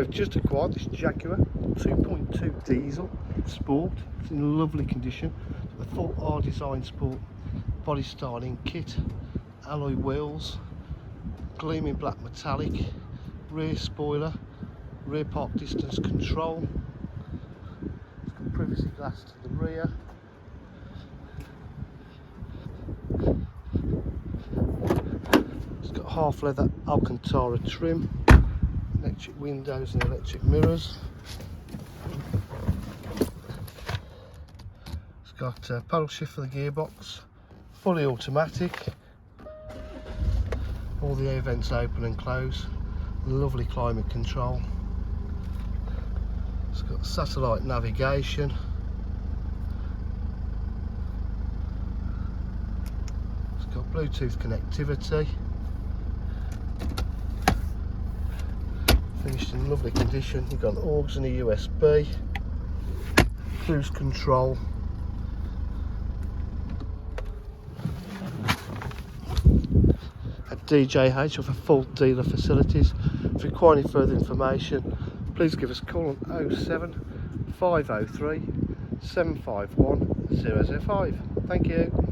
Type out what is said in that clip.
We've just acquired this Jaguar 2.2 diesel sport. It's in lovely condition. The full R design sport body styling kit, alloy wheels, gleaming black metallic, rear spoiler, rear park distance control. It's got privacy glass to the rear. It's got half leather Alcantara trim, electric windows and electric mirrors. It's got a paddle shift for the gearbox, fully automatic, all the air vents open and close, lovely climate control. It's got satellite navigation. It's got Bluetooth connectivity. Finished in lovely condition. You've got an aux and a USB, cruise control. At DJH with a full dealer facilities. If you require any further information, please give us a call on 07 503 751 005. Thank you.